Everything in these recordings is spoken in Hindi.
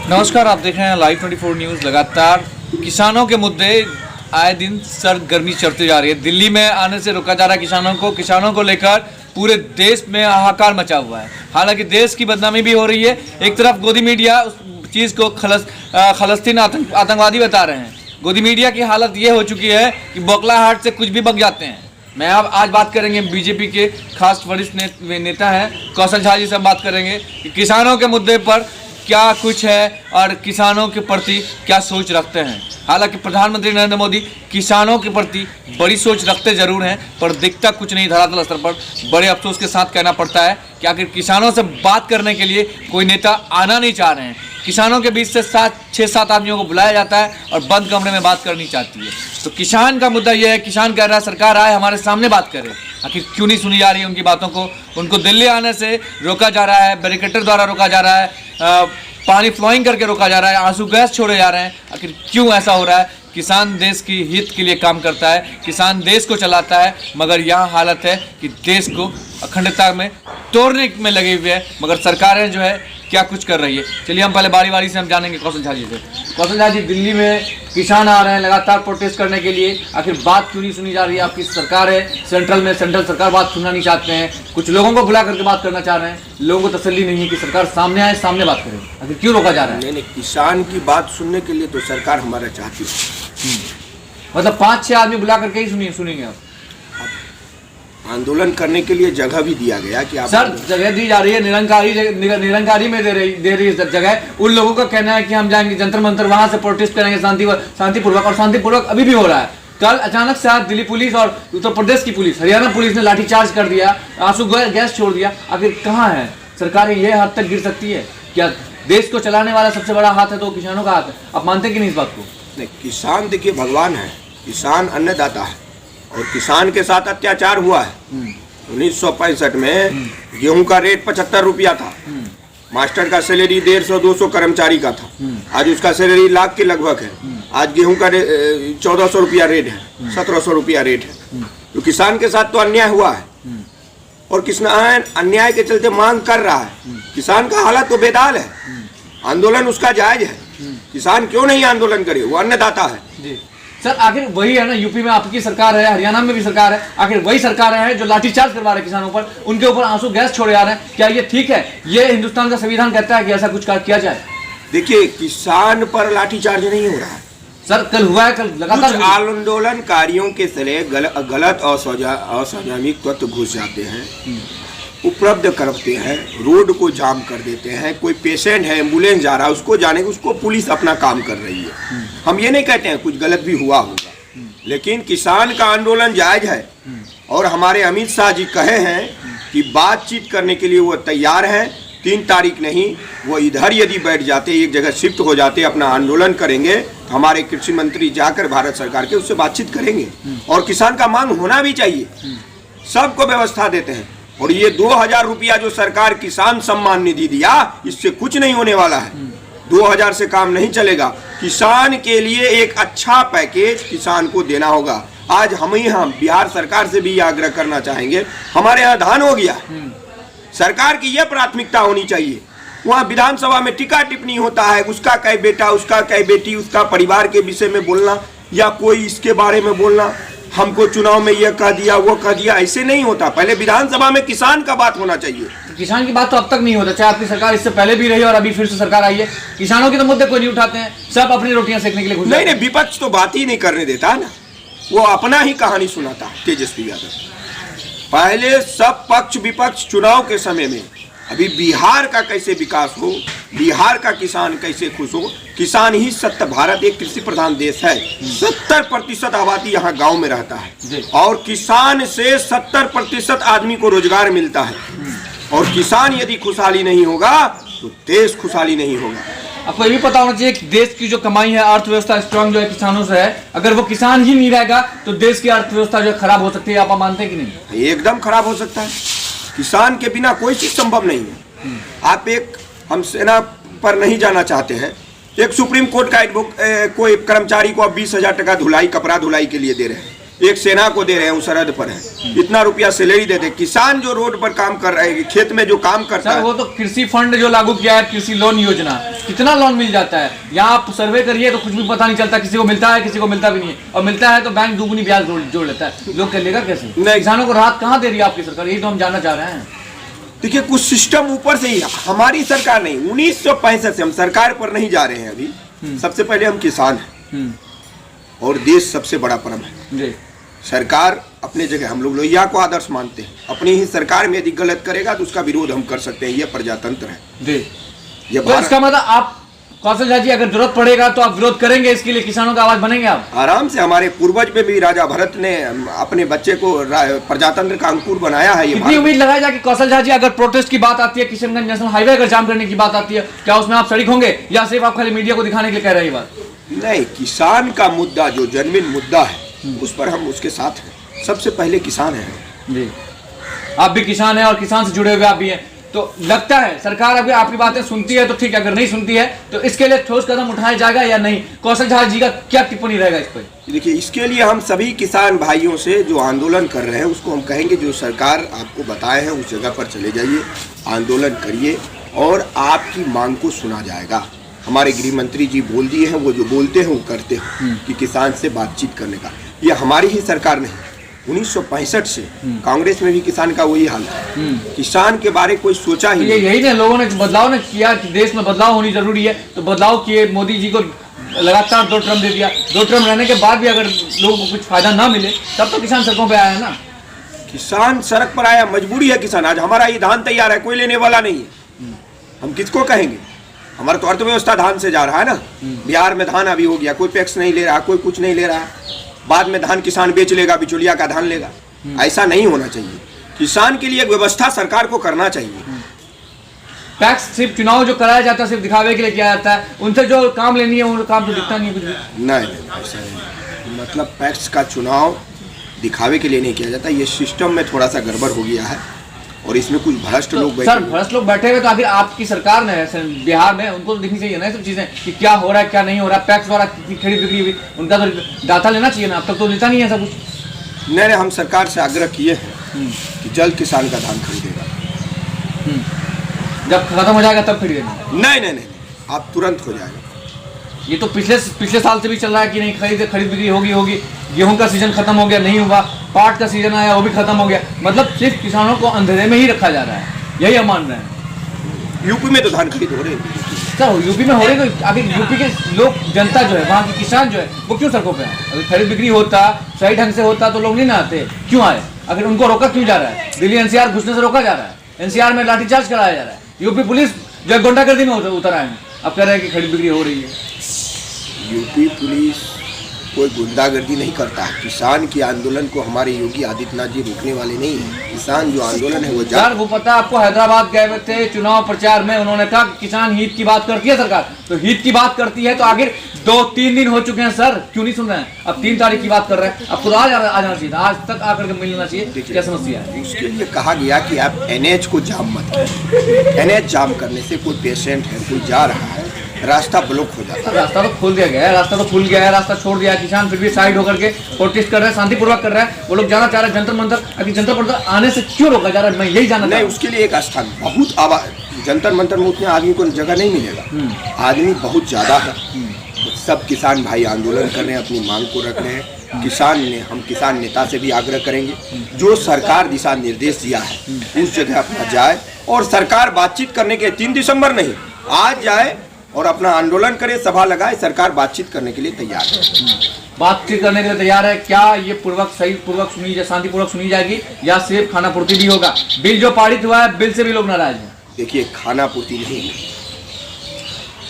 नमस्कार, आप देख रहे हैं लाइव 24 न्यूज़। लगातार किसानों के मुद्दे आए दिन सरगर्मी चढ़ती जा रही है। दिल्ली में आने से रोका जा रहा है किसानों को लेकर पूरे देश में हाहाकार मचा हुआ है। हालांकि देश की बदनामी भी हो रही है। एक तरफ गोदी मीडिया उस चीज़ को खलस्तीन आतंकवादी बता रहे हैं। गोदी मीडिया की हालत ये हो चुकी है कि बौखलाहट से कुछ भी बक जाते हैं। मैं अब आज बात करेंगे बीजेपी के खास वरिष्ठ नेता हैं कौशल झा जी से हम बात करेंगे कि किसानों के मुद्दे पर क्या कुछ है और किसानों के प्रति क्या सोच रखते हैं। हालांकि प्रधानमंत्री नरेंद्र मोदी किसानों के प्रति बड़ी सोच रखते जरूर हैं, पर दिखता कुछ नहीं। धरातल स्तर पर बड़े अफसोस के साथ कहना पड़ता है कि आखिर किसानों से बात करने के लिए कोई नेता आना नहीं चाह रहे हैं। किसानों के बीच से 6-7 आदमियों को बुलाया जाता है और बंद कमरे में बात करनी चाहती है। तो किसान का मुद्दा यह है, किसान कह रहा है सरकार आए हमारे सामने बात करे। आखिर क्यों नहीं सुनी जा रही है उनकी बातों को? उनको दिल्ली आने से रोका जा रहा है, बैरिकेटर द्वारा रोका जा रहा है, पानी फ्लोइंग करके रोका जा रहा है, आंसू गैस छोड़े जा रहे हैं। आखिर क्यों ऐसा हो रहा है? किसान देश की हित के लिए काम करता है, किसान देश को चलाता है, मगर यहाँ हालत है कि देश को अखंडता में तोड़ने में लगे हुए है, मगर सरकारें जो है क्या कुछ कर रही है। चलिए हम पहले बारी बारी से हम जानेंगे कौशल झा जी से। कौशल झा जी, दिल्ली में किसान आ रहे हैं लगातार प्रोटेस्ट करने के लिए, आखिर बात क्यों नहीं सुनी जा रही है? आपकी सरकार है सेंट्रल सरकार बात सुनना नहीं चाहते हैं, कुछ लोगों को बुला करके बात करना चाह रहे हैं, लोगों को तसल्ली नहीं है कि सरकार सामने आए, सामने बात करें। आखिर क्यों रोका जा रहा है? नहीं, किसान की बात सुनने के लिए तो सरकार हमारा चाहती है। मतलब 5-6 आदमी बुला करके ही सुनेंगे आप? आंदोलन करने के लिए जगह भी दिया गया कि आप सर जगह दी जा रही है, निरंकारी में दे रही है जगह। उन लोगों का कहना है कि हम जाएंगे जंतर मंतर, वहां से प्रोटेस्ट करेंगे शांतिपूर्वक, और शांतिपूर्वक अभी भी हो रहा है। कल अचानक से आज दिल्ली पुलिस और उत्तर प्रदेश की पुलिस, हरियाणा पुलिस ने लाठीचार्ज कर दिया, आंसू गैस छोड़ दिया। आखिर कहाँ है सरकार? ये हद तक गिर सकती है क्या? देश को चलाने वाला सबसे बड़ा हाथ है तो किसानों का हाथ है। आप मानते कि नहीं इस बात को? नहीं, किसान देखिए भगवान है, किसान अन्नदाता है और किसान के साथ अत्याचार हुआ है। 1965 में गेहूं का रेट 75 रुपया था, मास्टर का सैलरी 150-200 कर्मचारी का था, आज उसका सैलरी लाख के लगभग है। आज गेहूं का 1400 रुपया रेट है, 1700 रुपया रेट है। तो किसान के साथ तो अन्याय हुआ है और किसान अन्याय के चलते मांग कर रहा है। किसान का हालत तो बेदाल है, आंदोलन उसका जायज है। किसान क्यों नहीं आंदोलन करे? वो अन्नदाता है जी। सर आखिर वही है ना, यूपी में आपकी सरकार है, हरियाणा में भी सरकार है, आखिर वही सरकार है जो लाठीचार्ज करवा रहे किसानों पर, उनके ऊपर आंसू गैस छोड़े जा रहे हैं। क्या ये ठीक है? ये हिंदुस्तान का संविधान कहता है कि ऐसा कुछ किया जाए? देखिए, किसान पर लाठीचार्ज नहीं हो रहा है सर, कल हुआ है, कल लगातार आंदोलनकारियों के तले गलत असामाजिक तत्व घुस जाते हैं, उपलब्ध करते हैं, रोड को जाम कर देते हैं। कोई पेशेंट है, एम्बुलेंस जा रहा है, उसको जाने उसको पुलिस अपना काम कर रही है। हम ये नहीं कहते हैं कुछ गलत भी हुआ होगा, लेकिन किसान का आंदोलन जायज है और हमारे अमित शाह जी कहे हैं कि बातचीत करने के लिए वो तैयार हैं। 3 तारीख नहीं, वो इधर यदि बैठ जाते, एक जगह शिफ्ट हो जाते, अपना आंदोलन करेंगे, तो हमारे कृषि मंत्री जाकर भारत सरकार के उससे बातचीत करेंगे। और किसान का मांग होना भी चाहिए, सबको व्यवस्था देते हैं। और ये 2000 रुपया जो सरकार किसान सम्मान निधि दिया, इससे कुछ नहीं होने वाला है। 2000 से काम नहीं चलेगा। किसान के लिए एक अच्छा पैकेज किसान को देना होगा। आज हम बिहार सरकार से भी आग्रह करना चाहेंगे, हमारे यहाँ धान हो गया, सरकार की यह प्राथमिकता होनी चाहिए। वहाँ विधानसभा में टीका टिप्पणी होता है, उसका कै बेटा, उसका कै बेटी, उसका परिवार के विषय में बोलना या कोई इसके बारे में बोलना, हमको चुनाव में यह कह दिया वो कह दिया, ऐसे नहीं होता। पहले विधानसभा में किसान का बात होना चाहिए। तो किसान की बात तो अब तक नहीं होता, चाहे आपकी सरकार इससे पहले भी रही और अभी फिर से सरकार आई है, किसानों के तो मुद्दे कोई नहीं उठाते हैं, सब अपनी रोटियां सेकने के लिए नहीं, विपक्ष तो बात ही नहीं करने देता ना, वो अपना ही कहानी सुनाता है। तेजस्वी यादव पहले सब पक्ष विपक्ष चुनाव के समय में, अभी बिहार का कैसे विकास हो, बिहार का किसान कैसे खुश हो। किसान ही भारत एक कृषि प्रधान देश है, 70% आबादी यहाँ गांव में रहता है और किसान से 70% आदमी को रोजगार मिलता है। और किसान यदि खुशहाली नहीं होगा तो देश खुशहाली नहीं होगा। आपको ये भी पता होना चाहिए कि देश की जो कमाई है, अर्थव्यवस्था स्ट्रांग जो है किसानों से है। अगर वो किसान ही नहीं रहेगा तो देश की अर्थव्यवस्था जो खराब हो सकती है। आप मानते हैं कि नहीं? एकदम खराब हो सकता है। किसान के बिना कोई चीज संभव नहीं है। आप हम सेना पर नहीं जाना चाहते हैं, एक सुप्रीम कोर्ट का कोई कर्मचारी को आप 20,000 टका धुलाई, कपड़ा धुलाई के लिए दे रहे हैं, एक सेना को दे रहे हैं, वो सरहद पर है, इतना रुपया सैलरी देते। किसान जो रोड पर काम कर रहे हैं, खेत में जो काम करता सर है, वो तो कृषि फंड जो लागू किया है, कृषि लोन योजना, कितना लोन मिल जाता है। यहाँ आप सर्वे करिए तो कुछ भी पता नहीं चलता, किसी को मिलता है किसी को मिलता भी नहीं है, और मिलता है तो बैंक दुगुनी ब्याज जोड़ लेता है। लोग कर लेगा कैसे? किसानों को राहत कहाँ दे रही है आपकी सरकार, यही तो हम जानना चाह रहे हैं। देखिए कुछ सिस्टम ऊपर से ही, हमारी सरकार नहीं, 1965 से हम सरकार पर नहीं जा रहे हैं अभी। सबसे पहले हम किसान हैं और देश सबसे बड़ा परम है जी। सरकार अपने जगह, हम लोग लोहिया को आदर्श मानते हैं। अपनी ही सरकार में यदि गलत करेगा तो उसका विरोध हम कर सकते हैं, ये प्रजातंत्र है जी। ये तो इसका मतलब आप कौशल झा जी, अगर जरूरत पड़ेगा तो आप विरोध करेंगे, इसके लिए किसानों का आवाज बनेंगे आप? आराम से। हमारे पूर्वज में भी राजा भरत ने अपने बच्चे को प्रजातंत्र का अंकुर बनाया है। ये कितनी उम्मीद लगाई जाए कि कौशल झा जी, अगर प्रोटेस्ट की बात आती है, किशनगंज नेशनल हाईवे अगर जाम करने की बात आती है, क्या उसमें आप शरीक होंगे या सिर्फ आप खाली मीडिया को दिखाने के लिए कह रहे हैं ये बात? नहीं, किसान का मुद्दा जो जेन्युइन मुद्दा है उस पर हम उसके साथ हैं। सबसे पहले किसान है जी। आप भी किसान हैं और किसान से जुड़े हुए आप भी हैं, तो लगता है सरकार अगर आपकी बातें सुनती है तो ठीक है, अगर नहीं सुनती है तो इसके लिए ठोस कदम उठाया जाएगा या नहीं? कौशल झा जी का क्या टिप्पणी रहेगा इस पर? देखिए, इसके लिए हम सभी किसान भाइयों से जो आंदोलन कर रहे हैं उसको हम कहेंगे, जो सरकार आपको बताए हैं उस जगह पर चले जाइए, आंदोलन करिए और आपकी मांग को सुना जाएगा। हमारे गृह मंत्री जी बोल दिए हैं, वो जो बोलते हैं वो करते हैं कि किसान से बातचीत करने का। ये हमारी ही सरकार नहीं, 1965 से कांग्रेस में भी किसान का वही हाल है। किसान के बारे कोई सोचा ही नहीं। यही ना लोगों ने बदलाव ने किया कि देश में बदलाव होनी जरूरी है, तो बदलाव किए। मोदी जी को लगातार 2 टर्म दे दिया, 2 टर्म रहने के बाद भी अगर लोगों को कुछ फायदा ना मिले तब तो किसान सड़कों पे आया है ना। किसान सड़क पर आया, मजबूरी है किसान। आज हमारा ये धान तैयार है, कोई लेने वाला नहीं है, हम किसको कहेंगे? हमारा तो अर्थव्यवस्था धान से जा रहा है ना। बिहार में धान अभी हो गया, कोई पैक्स नहीं ले रहा, कोई कुछ नहीं ले रहा, बाद में धान किसान बेच लेगा, बिचौलिया का धान लेगा। ऐसा नहीं होना चाहिए। किसान के लिए एक व्यवस्था सरकार को करना चाहिए। पैक्स सिर्फ चुनाव जो कराया जाता है सिर्फ दिखावे के लिए किया जाता है, उनसे जो काम लेनी है उन काम तो दिखता नहीं कुछ भी। नहीं, ऐसा नहीं। मतलब पैक्स का चुनाव दिखावे के लिए नहीं किया जाता, ये सिस्टम में थोड़ा सा गड़बड़ हो गया है और इसमें कुछ भ्रष्ट लोग बैठे। सर भ्रष्ट लोग बैठे हुए तो आखिर आपकी सरकार में बिहार में उनको तो दिखनी चाहिए ना सब चीजें कि क्या हो रहा है क्या नहीं हो रहा है। पैक्स द्वारा कितनी खरीद बिक्री हुई, उनका तो डाटा लेना चाहिए ना, अब तक तो लेता नहीं है सब कुछ। नहीं, हम सरकार से आग्रह किए हैं कि जल्द किसान का धान खरीदेगा। जब खत्म हो जाएगा तब खरीदेगा? नहीं, आप तुरंत हो जाएगा। ये तो पिछले साल से भी चल रहा है कि नहीं खरीद बिक्री होगी। गेहूं का सीजन खत्म हो गया, नहीं हुआ। पाट का सीजन आया, वो भी खत्म हो गया। मतलब सिर्फ किसानों को अंधेरे में ही रखा जा रहा है, यही हम मान रहे हैं। यूपी में तो धान खरीद हो रहे हैं सर, यूपी में हो रहे तो अभी यूपी के लोग, जनता जो है, वहाँ के किसान जो है वो क्यों सड़कों पे है? अगर खरीद बिक्री होता, सही ढंग से होता तो लोग नहीं ना आते। क्यों आए? अगर उनको रोका क्यों जा रहा है? दिल्ली एनसीआर घुसने से रोका जा रहा है, एनसीआर में लाठीचार्ज कराया जा रहा है, यूपी पुलिस जो है गुंडागर्दी में उतर आए हैं, अब कह रहे हैं कि खरीद बिक्री हो रही है। यूपी पुलिस कोई गुंडागर्दी नहीं करता है। किसान के आंदोलन को हमारे योगी आदित्यनाथ जी रोकने वाले नहीं है। किसान जो आंदोलन है वो सर, वो पता आपको, हैदराबाद गए हुए थे चुनाव प्रचार में, उन्होंने कहा कि किसान हित की बात करती है सरकार, तो हित की बात करती है तो आखिर 2-3 दिन हो चुके हैं सर, क्यों नहीं सुन रहे हैं? अब 3 तारीख की बात कर रहे हैं, अब खुद आज आ जाना चाहिए, आज तक आकर के मिलना चाहिए। क्या समस्या है? उसके लिए कहा गया कि आप NH को जाम मत कीजिए। NH जाम करने से कोई पेशेंट है, कोई जा रहा है, रास्ता ब्लॉक हो जाता है। रास्ता तो खोल दिया गया है, रास्ता तो खुल गया है, रास्ता छोड़ दिया है। किसान फिर भी साइड होकर के प्रोटेस्ट कर रहे हैं, शांतिपूर्वक कर रहे हैं। वो लोग जाना चाह रहे हैं जंतर मंतर, अभी जंतर मंतर आने से क्यों रोका जा रहा है? मैं यही जानना नहीं, उसके लिए एक स्थान बहुत जंतर मंतर में उतने आदमी को जगह नहीं मिलेगा, आदमी बहुत ज्यादा है। सब किसान भाई आंदोलन कर रहे हैं, अपनी मांग को रख रहे हैं। हम किसान नेता से भी आग्रह करेंगे, जो सरकार दिशा निर्देश दिया है उस जगह अपना जाए और सरकार बातचीत करने के 3 दिसंबर नहीं, आज जाए और अपना आंदोलन करे, सभा लगाए। सरकार बातचीत करने के लिए तैयार है। बातचीत करने के लिए तैयार है। क्या ये सही पूर्वक सुनी जाए, शांतिपूर्वक सुनी जाएगी या सिर्फ खाना पूर्ति भी होगा? बिल जो पारित हुआ है, बिल से भी लोग नाराज हैं। देखिए, खाना पूर्ति नहीं है,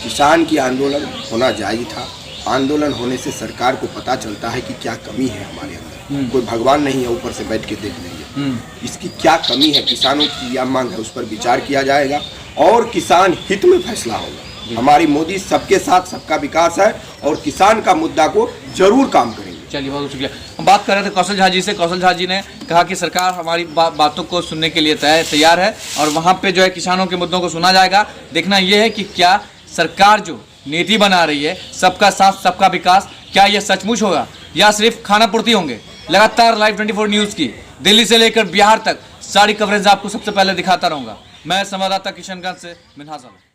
किसान की आंदोलन होना जायज था। आंदोलन होने से सरकार को पता चलता है कि क्या कमी है हमारे अंदर। कोई भगवान नहीं है ऊपर से बैठ के देख लेंगे इसकी क्या कमी है। किसानों की यह मांग है, उस पर विचार किया जाएगा और किसान हित में फैसला होगा। हमारी मोदी सबके साथ सबका विकास है और किसान का मुद्दा को जरूर काम करेंगे। चलिए, बहुत शुक्रिया। हम बात कर रहे थे कौशल झा जी से। कौशल झा जी ने कहा कि सरकार हमारी बातों को सुनने के लिए तैयार है और वहाँ पे जो है किसानों के मुद्दों को सुना जाएगा। देखना ये है कि क्या सरकार जो नीति बना रही है, सबका साथ सबका विकास, क्या यह सचमुच होगा या सिर्फ खाना पूर्ति होंगे? लगातार लाइव 24 न्यूज़ की दिल्ली से लेकर बिहार तक सारी कवरेज आपको सबसे पहले दिखाता रहूंगा। मैं संवाददाता किशनगंज से मिन्हाज आलम।